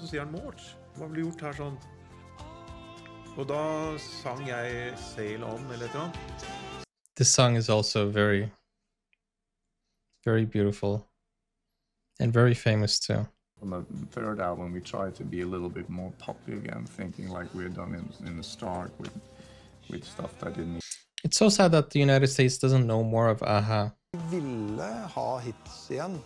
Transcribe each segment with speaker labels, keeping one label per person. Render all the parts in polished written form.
Speaker 1: så sier han, Mort, hva har du gjort her sånn? Og da sang jeg Sail On, eller et eller annet.
Speaker 2: This song is also very, very beautiful and very famous too.
Speaker 3: On the third album, we tried to be a little bit more poppy again, thinking like we had done in the start with stuff that didn't.
Speaker 2: It's so sad that the United States doesn't know more of AHA.
Speaker 4: Vi ville ha hits igjen,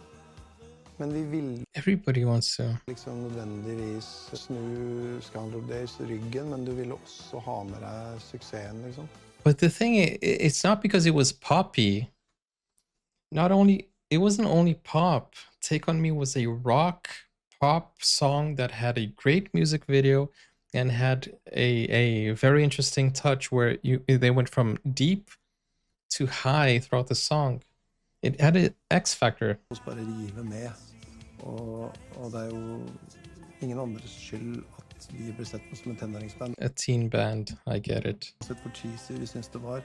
Speaker 4: men vi ville
Speaker 2: Everybody wants to.
Speaker 4: liksom nødvendigvis snu Scoundrel Days ryggen, men du ville også ha med deg suksessen, liksom.
Speaker 2: But the thing is, it's not because it was poppy. It wasn't only pop. Take On Me was a rock pop song that had a great music video and had a very interesting touch where they went from deep to high throughout the song. It had an X factor.
Speaker 4: Bare rive med, og det jo ingen andres skyld at vi ble sett på som en tenåringsband.
Speaker 2: A teen band, I get it.
Speaker 4: Sett for cheesy vi synes det var,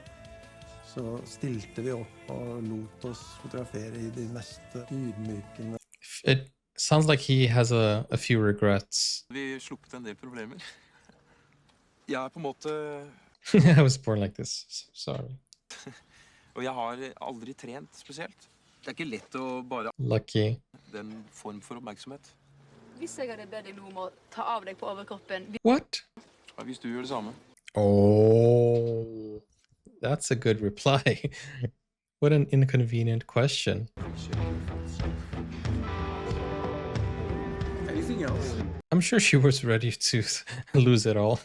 Speaker 4: så stilte vi opp og lot oss fotografere I de mest ydmykende.
Speaker 2: It sounds like he has a few regrets.
Speaker 5: Vi sluppet en del problemer. Jeg på en måte...
Speaker 2: I was born like this, sorry.
Speaker 5: Og jeg har aldri trent spesielt. Det ikke lett å bare...
Speaker 2: Lucky.
Speaker 5: Den form for oppmerksomhet.
Speaker 6: Hvis jeg hadde bedt deg nå om å ta av deg på overkroppen...
Speaker 2: What?
Speaker 5: Ja, hvis du gjør det samme.
Speaker 2: Oh, that's a good reply. What an inconvenient question.
Speaker 1: Anything else?
Speaker 2: I'm sure she was ready to lose it all,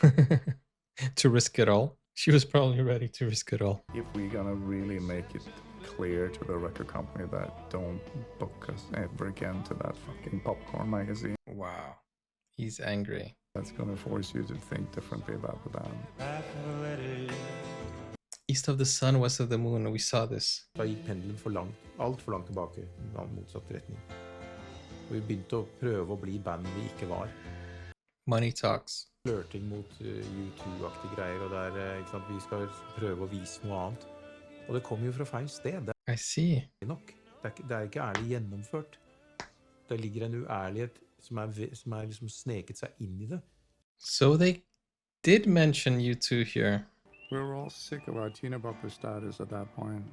Speaker 2: to risk it all. She was probably ready to risk it all.
Speaker 3: If we're gonna really make it clear to the record company that don't book us ever again to that fucking popcorn magazine,
Speaker 2: Wow, he's angry.
Speaker 3: that's gonna force you to think differently about the band.
Speaker 2: East of the sun, west of the moon, we saw this.
Speaker 7: Da gikk pendelen alt for langt tilbake, i motsatt retning. Og vi begynte å prøve å bli band vi ikke var.
Speaker 2: Money talks.
Speaker 7: Flørting mot U2-aktige greier, og der ikke sant, vi skal prøve å vise noe annet. Og det kommer jo fra feil sted, det
Speaker 2: I see.
Speaker 7: nok. Det ikke ærlig gjennomført. Det ligger en uærlighet som liksom sneket seg inn I det.
Speaker 2: So they did mention you two here.
Speaker 3: We were all sick of our Tina Bopper status at that point.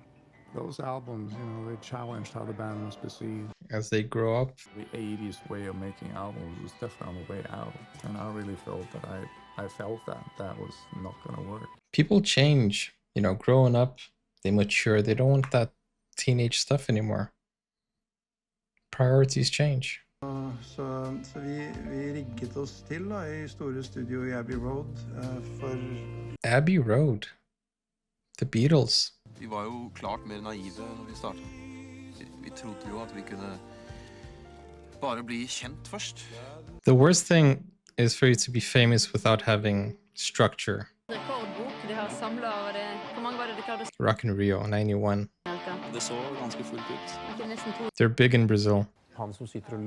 Speaker 3: Those albums, you know, they challenged how the band was perceived.
Speaker 2: As they grow up.
Speaker 3: The 80s way of making albums was definitely on the way out. And I really felt that I felt that was not gonna work.
Speaker 2: People change, you know, growing up, they mature, they don't want that teenage stuff anymore. Priorities change.
Speaker 4: Så vi rigget oss til da, I store studio I Abbey Road for...
Speaker 2: Abbey Road. The Beatles.
Speaker 5: Vi var jo klart mer naive når vi startet. Vi trodde jo at vi kunne bare bli kjent først.
Speaker 2: The worst thing is for you to be famous without having structure.
Speaker 6: Rekordbok, de har samlet, og det... Hvor mange var det de klarte å...
Speaker 2: Rock in Rio, 91.
Speaker 5: Det så ganske fullt ut.
Speaker 6: Det nesten to...
Speaker 2: They're big in Brazil.
Speaker 7: Han som sitter og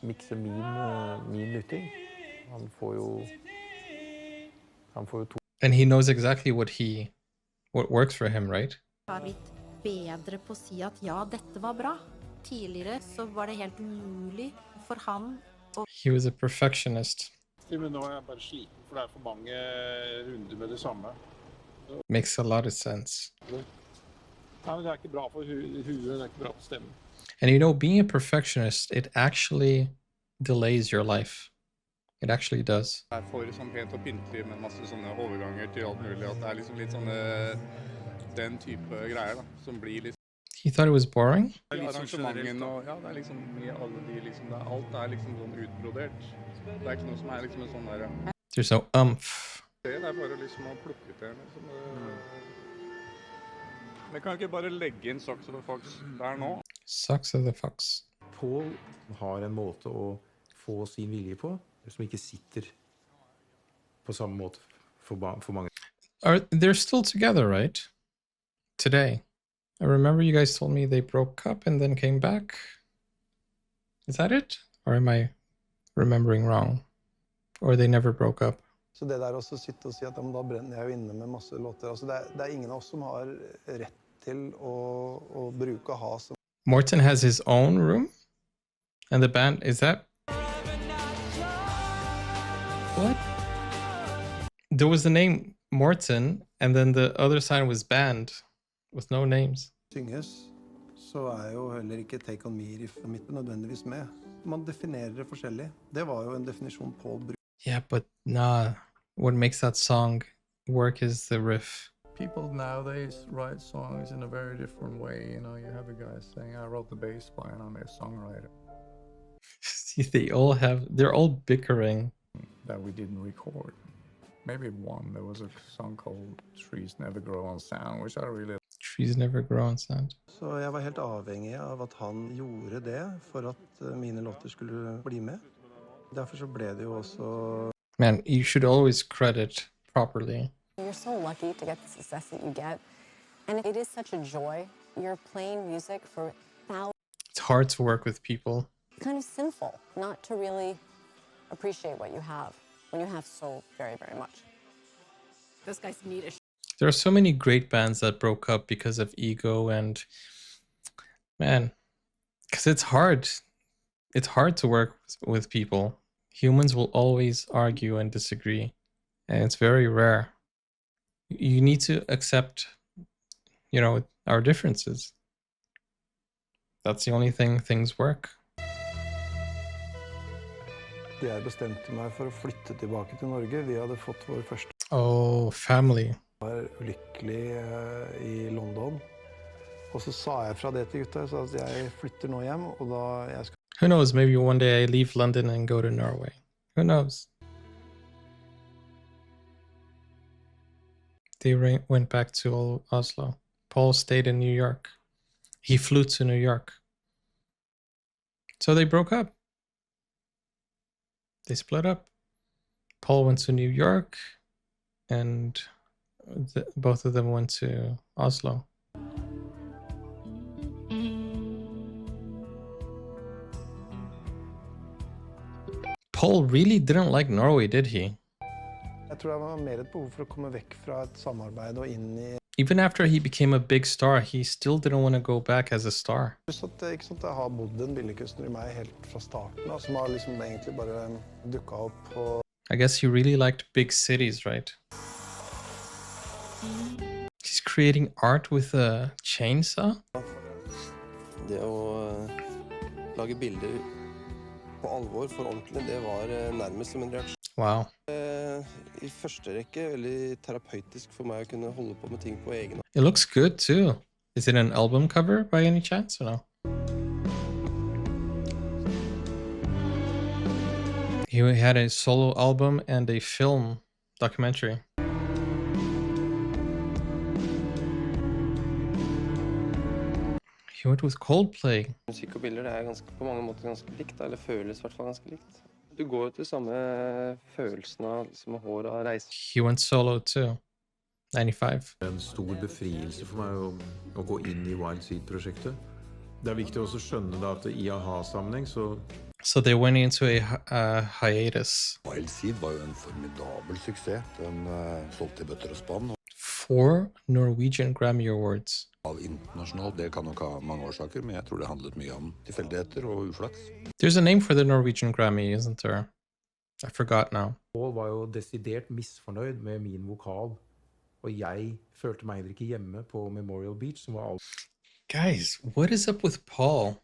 Speaker 7: mikser min lytting, han får jo to.
Speaker 2: And he knows exactly what works for him, right?
Speaker 8: Har blitt bedre på å si at ja, dette var bra. Tidligere så var det helt umulig for han å...
Speaker 2: He was a perfectionist.
Speaker 9: Men nå jeg bare sliten, for det for mange runder med det samme.
Speaker 2: Makes a lot of sense.
Speaker 9: Nei, men det ikke bra for huet, det ikke bra for stemmen.
Speaker 2: And you know, being a perfectionist, it actually delays your life. It actually does.
Speaker 9: Det for sånn pent og pyntelig med masse sånne overganger til alt mulig, at det liksom litt sånne den type greier da, som blir litt...
Speaker 2: He thought it was boring?
Speaker 9: Arrangemengen og, ja, det liksom i alle de liksom, alt liksom sånn utbrodert. Det ikke noe som liksom en sånn der...
Speaker 2: There's no umph.
Speaker 9: Det bare liksom å plukke ut det, liksom. Men kan ikke bare legge inn Socks of the Fox der nå?
Speaker 2: Socks of the Fox.
Speaker 7: Paul har en måte å få sin vilje på, som ikke sitter på samme måte for mange.
Speaker 2: They're still together, right? Today. I remember you guys told me they broke up and then came back. Is that it? Or am I remembering wrong? Or they never broke up?
Speaker 4: Så det der også sitte og si at da brenner jeg jo inne med masse låter. Altså det ingen av oss som har rett til å bruke og ha som...
Speaker 2: Morten has his own room? And the band, is that... What? There was the name Morten, and then the other sign was banned with no names.
Speaker 4: synges, så jo heller ikke Take On Me-riffet mitt nødvendigvis med. Man definerer det forskjellig. Det var jo en definisjon Paul brukte.
Speaker 2: Yeah, but nah. What makes that song work is the riff.
Speaker 3: People nowadays write songs in a very different way. You know, you have a guy saying, I wrote the bass line, I'm a songwriter.
Speaker 2: See, they're all bickering.
Speaker 3: That we didn't record. Maybe one, there was a song called Trees Never Grow on Sound, which I really...
Speaker 2: Trees never grow on sand.
Speaker 4: Så jeg var helt avhengig av at han gjorde det for at mine låter skulle bli med. Derfor så ble det jo også...
Speaker 2: Man, you should always credit properly.
Speaker 10: You're so lucky to get the success that you get, and it is such a joy. You're playing music for thousands.
Speaker 2: It's hard to work with people.
Speaker 10: It's kind of sinful not to really appreciate what you have when you have so very, very much.
Speaker 6: Those guys need a
Speaker 2: There are so many great bands that broke up because of ego and, man, because it's hard. It's hard to work with people. Humans will always argue and disagree, and it's very rare. You need to accept, you know, our differences. That's the only thing things work.
Speaker 4: Jeg bestemte meg for å flytte tilbake til Norge. Vi hadde fått vår første...
Speaker 2: Oh, family.
Speaker 4: Jeg var ulykkelig i London. Og så sa jeg fra det til gutta, så at jeg flytter nå hjem, og da jeg skal...
Speaker 2: Who knows, maybe one day I leave London and go to Norway. Who knows? They went back to Oslo. Paul stayed in New York. He flew to New York. So they broke up. They split up. Paul went to New York, and both of them went to Oslo. Paul really didn't like Norway, did he?
Speaker 4: Jeg tror det var mer et behov for å komme vekk fra et samarbeid og inn i...
Speaker 2: Even after he became a big star, he still didn't want to go back as a star.
Speaker 4: Ikke sant, jeg har bodd en billedkunstner i meg helt fra starten, som har liksom egentlig bare dukket opp på...
Speaker 2: I guess he really liked big cities, right? He's creating art with a chainsaw?
Speaker 11: Det å lage bilder på alvor for ordentlig, det var nærmest som en reaksjon.
Speaker 2: Wow.
Speaker 11: I første rekke, veldig terapeutisk for meg å kunne holde på med ting på egen.
Speaker 2: It looks good too. Is it an album cover by any chance or no? He had a solo album and a film documentary. He went with Coldplay.
Speaker 11: Musikk og bilder, det ganske, på mange måter ganske likt, eller føles I hvert fall ganske likt. Du går til samme følelsen av liksom, hår og reise.
Speaker 2: He went solo too. 95.
Speaker 7: En stor befrielse for meg å gå inn I Wild Seed-prosjektet. Det viktig også å skjønne da at I aha-sammenheng
Speaker 2: So they went into a hiatus.
Speaker 12: Wild Seed var jo en formidabel suksess. Den solgte I bøtter og spann.
Speaker 2: 4 Norwegian Grammy Awards.
Speaker 12: Av internasjonalt, det kan nok ha mange årsaker, men jeg tror det handlet mye om tilfeldigheter og uflaks.
Speaker 2: There's a name for the Norwegian Grammy, isn't there? I forgot now.
Speaker 7: Paul var jo desidert misfornøyd med min vokal, og jeg følte meg heller ikke hjemme på Memorial Beach, som var alt.
Speaker 2: Guys, what is up with Paul?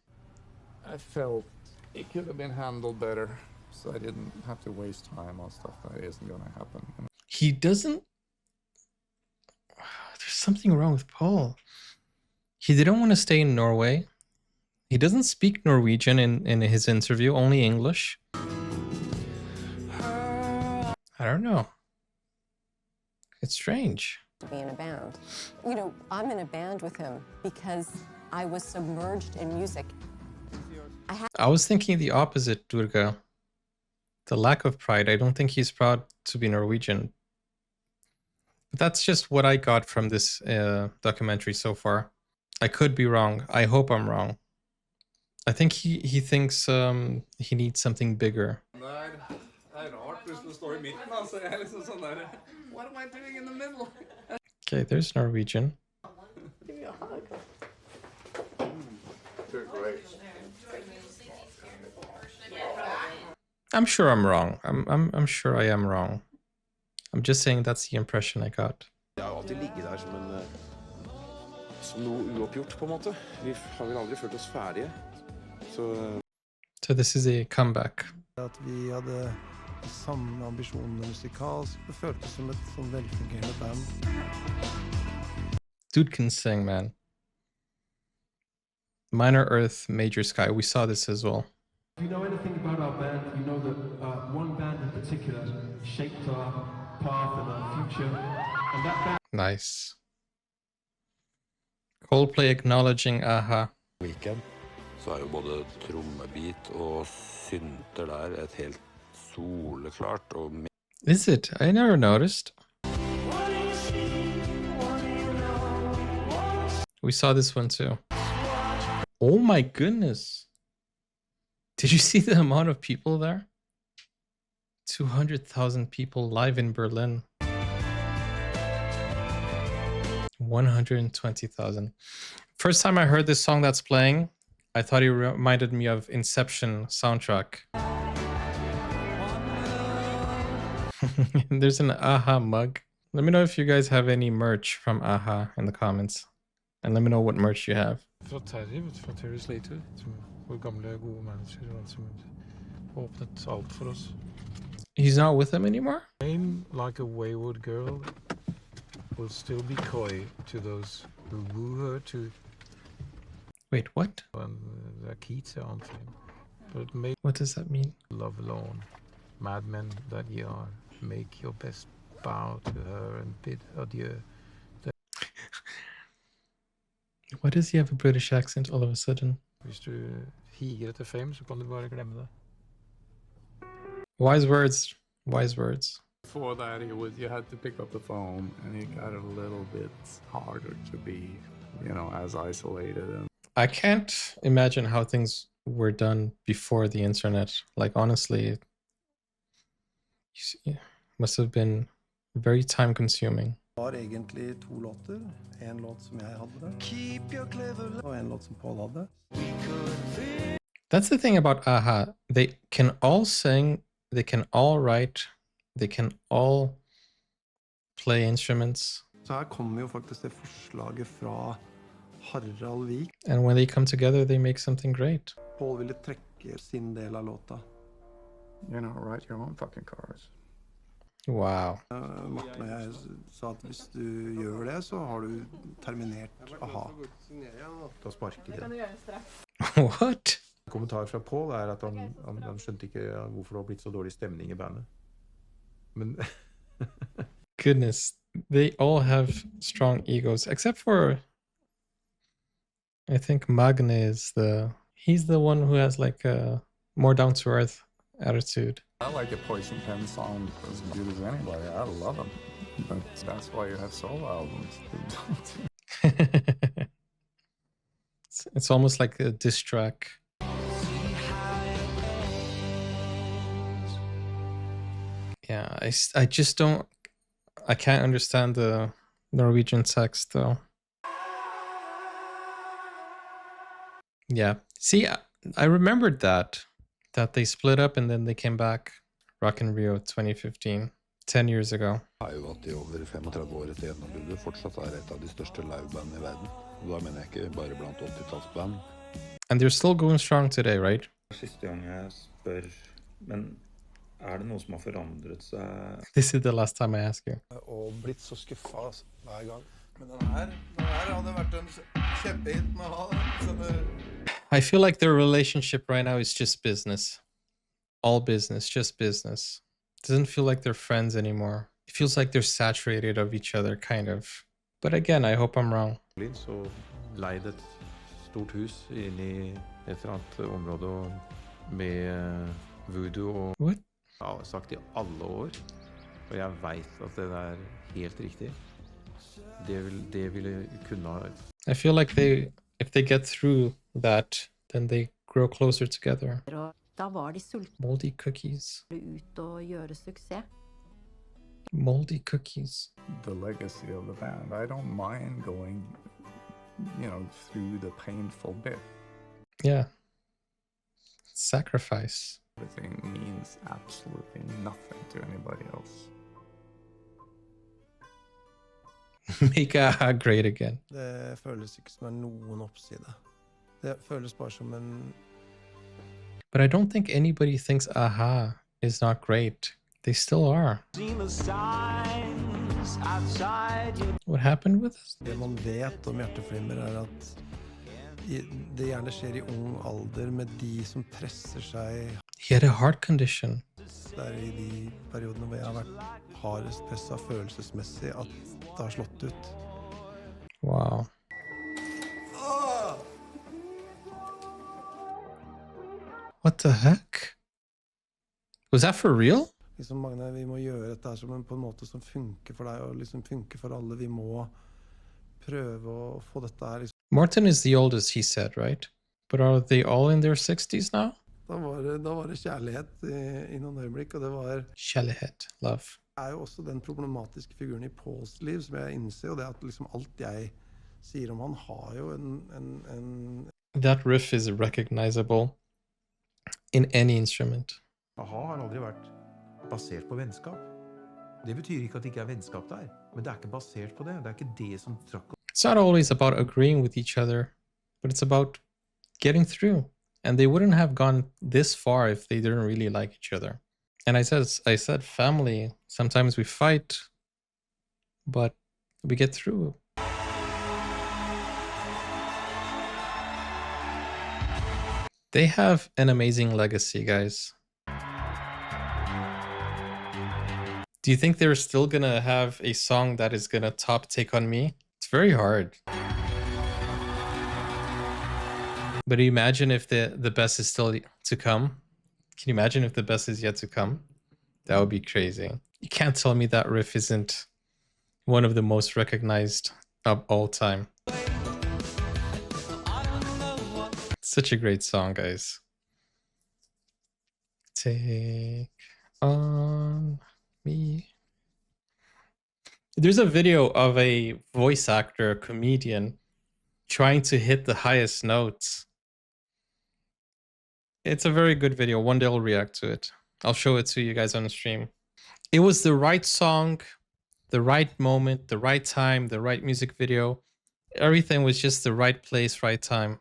Speaker 3: I felt it could have been handled better, so I didn't have to waste time on stuff that isn't gonna happen.
Speaker 2: He doesn't... There's something wrong with Paul. He didn't want to stay in Norway. He doesn't speak Norwegian in his interview, only English. I don't know. It's strange.
Speaker 10: To be in a band. You know, I'm in a band with him because I was submerged in music.
Speaker 2: I was thinking the opposite, Durga. The lack of pride. I don't think he's proud to be Norwegian. But that's just what I got from this documentary so far. I could be wrong. I hope I'm wrong. I think he thinks he needs something bigger.
Speaker 9: What am I doing in the middle?
Speaker 2: Okay, there's Norwegian.
Speaker 10: Give me a hug.
Speaker 3: You're great.
Speaker 2: I'm sure I'm wrong. I'm sure I am wrong. I'm just saying that's the impression I got.
Speaker 13: Det har jo alltid ligget der som noe uoppgjort, på en måte. Vi har vel aldri følt oss ferdige.
Speaker 2: So this is a comeback.
Speaker 4: At vi hadde de samme ambisjonene musikalsk. Det føltes som et sånn velfungerende band.
Speaker 2: Dude can sing, man. Minor Earth, Major Sky. We saw this as well.
Speaker 14: If you know anything about our band, you know that one band in particular shaped our path and our future. And that band...
Speaker 2: Nice. Coldplay acknowledging AHA.
Speaker 12: Weekend. Så jo både trommebit og synter der et helt soleklart og...
Speaker 2: Is it? I never noticed. We saw this one too. Oh my goodness. Did you see the amount of people there? 200,000 people live in Berlin. 120,000. First time I heard this song that's playing, I thought it reminded me of Inception soundtrack. There's an AHA mug. Let me know if you guys have any merch from AHA in the comments. And let me know what merch you have.
Speaker 7: Fra Terry Slater, vår gamle gode manager, som åpnet alt for oss.
Speaker 2: He's not with them anymore?
Speaker 7: Aim like a wayward girl will still be coy to those who woo her to...
Speaker 2: Wait, what?
Speaker 7: And det er key til han film. But make
Speaker 2: what does that mean?
Speaker 7: Love alone. Madmen that ye are, make your best bow to her and bid adieu.
Speaker 2: Why does he have a British accent all of a sudden?
Speaker 7: Hvis du higer etter fame, så kan du bare glemme det.
Speaker 2: Wise words. Wise words.
Speaker 3: Before that, you had to pick up the phone, and it got a little bit harder to be, as isolated. And
Speaker 2: I can't imagine how things were done before the internet. Like, honestly, it must have been very time consuming.
Speaker 4: Det var egentlig 2 låter. En låt som jeg hadde, og en låt som Paul hadde.
Speaker 2: That's the thing about AHA. They can all sing, they can all write, they can all play instruments.
Speaker 4: Så her kommer jo faktisk det forslaget fra Harald Vik.
Speaker 2: And when they come together, they make something great.
Speaker 4: Paul ville trekke sin del av låta.
Speaker 3: Write your own fucking chorus.
Speaker 2: Wow.
Speaker 4: Morten og jeg sa at hvis du gjør det, så har du terminert AHA.
Speaker 7: Da sparker de.
Speaker 2: What?
Speaker 7: Kommentar fra Paul er at han skjønte ikke hvorfor det har blitt så dårlig stemning i bandet. Men...
Speaker 2: Goodness, they all have strong egos, except for... I think Magne is he's the one who has like a more down-to-earth attitude.
Speaker 3: I like a Poison Pen song as good as anybody. I love them. But that's why you have solo albums.
Speaker 2: It's almost like a diss track. Yeah, I just don't... I can't understand the Norwegian text though. Yeah. See, I remembered that they split up and then they came back. Rock in Rio 2015, 10 years ago.
Speaker 12: Jo at de over 35 år etter gjennombruddet fortsatt et av de største livebandene i verden. Da mener jeg ikke bare blant 80-tallsband.
Speaker 2: And they're still going strong today, right?
Speaker 1: Siste gang jeg spør, men det noe som har forandret seg?
Speaker 2: This is the last time I ask you.
Speaker 4: Og blitt så skuffet hver gang. Men den her hadde vært en kjempehit med å ha den.
Speaker 2: I feel like their relationship right now is just business. All business, just business. Doesn't feel like they're friends anymore. It feels like they're saturated of each other, kind of. But again, I hope I'm wrong.
Speaker 7: Så leide et stort hus inn i et eller annet område med voodoo og...
Speaker 2: What?
Speaker 7: Jeg har sagt i alle år, og jeg vet at det helt riktig. Det ville kunne ha...
Speaker 2: I feel like if they get through that, then they grow closer together.
Speaker 8: Da var de sultne
Speaker 2: Moldy cookies.
Speaker 8: ut og gjøre suksess.
Speaker 2: Moldy cookies.
Speaker 3: The legacy of the band. I don't mind going, through the painful bit.
Speaker 2: Yeah. Sacrifice.
Speaker 3: Everything means absolutely nothing to anybody else.
Speaker 2: Make AHA great again.
Speaker 4: Det føles ikke som noen oppside. Det føles bare som en...
Speaker 2: But I don't think anybody thinks AHA is not great. They still are. What happened with this?
Speaker 4: Det man vet om hjerteflimmer at det gjerne skjer I ung alder med de som presser seg.
Speaker 2: He had a heart condition.
Speaker 4: Det I de periodene hvor jeg har vært hardest presset følelsesmessig at det har slått ut.
Speaker 2: Wow. What the heck? Was that for real?
Speaker 4: Liksom Magne, vi må gjøre dette her som på en måte som funker for deg og liksom funker for alle. Vi må prøve å få dette her.
Speaker 2: Morten is the oldest, he said, right? But are they all in their 60s now?
Speaker 4: Da var det kjærlighet I noen øyeblikk, og det var...
Speaker 2: Kjærlighet, love.
Speaker 4: Det jo også den problematiske figuren I Pauls liv som jeg innser, og det at liksom alt jeg sier om han har jo en...
Speaker 2: That riff is recognizable in any instrument.
Speaker 7: AHA har aldri vært basert på vennskap. Det betyr ikke at det ikke vennskap der, men det ikke basert på det. Det ikke det som trakk.
Speaker 2: It's not always about agreeing with each other, but it's about getting through. And they wouldn't have gone this far if they didn't really like each other. And I said family, sometimes we fight, but we get through. They have an amazing legacy, guys. Do you think they're still gonna have a song that is gonna top Take On Me? It's very hard. But imagine if the best is still to come. Can you imagine if the best is yet to come? That would be crazy. You can't tell me that riff isn't one of the most recognized of all time. Such a great song, guys. Take on me. There's a video of a voice actor, a comedian, trying to hit the highest notes. It's a very good video. One day I'll react to it. I'll show it to you guys on the stream. It was the right song, the right moment, the right time, the right music video. Everything was just the right place, right time.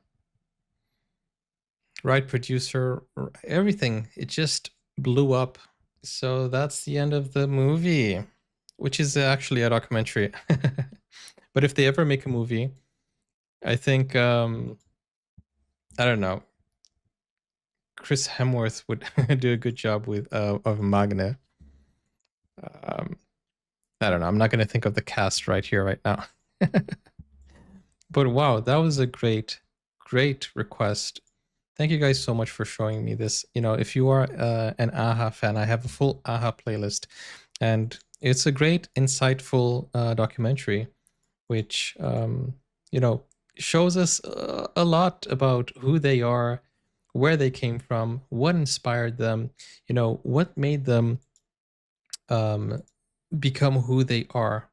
Speaker 2: Right producer, everything. It just blew up. So that's the end of the movie, which is actually a documentary. But if they ever make a movie, I think, I don't know, Chris Hemsworth would do a good job with of Magne. I don't know. I'm not going to think of the cast right here, right now. But wow, that was a great request. Thank you guys so much for showing me this. You know, if you are an AHA fan, I have a full AHA playlist, and it's a great, insightful documentary, which you know, shows us a lot about who they are, where they came from, what inspired them, you know, what made them become who they are,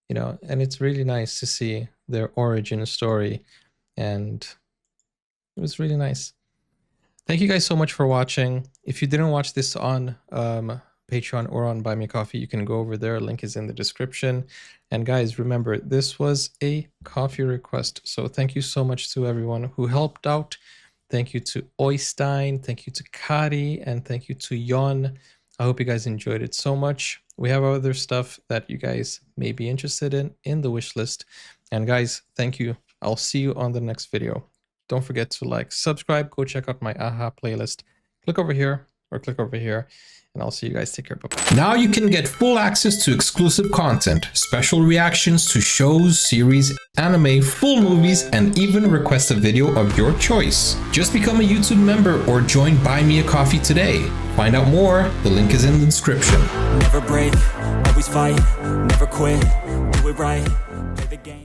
Speaker 2: you know. And it's really nice to see their origin story, and it was really nice. Thank you guys so much for watching. If you didn't watch this on Patreon or on Buy Me Coffee, you can go over there. Link is in the description. And guys, remember, this was a coffee request. So thank you so much to everyone who helped out. Thank you to Oystein, thank you to Kari, and thank you to Jon. I hope you guys enjoyed it so much. We have other stuff that you guys may be interested in the wish list. And guys, thank you. I'll see you on the next video. Don't forget to like, subscribe, go check out my AHA playlist. Click over here or click over here, and I'll see you guys. Take care. Bye-bye.
Speaker 15: Now you can get full access to exclusive content, special reactions to shows, series, anime, full movies, and even request a video of your choice. Just become a YouTube member or join Buy Me a Coffee today. Find out more, the link is in the description.
Speaker 16: Never break, always fight, never quit, do it right.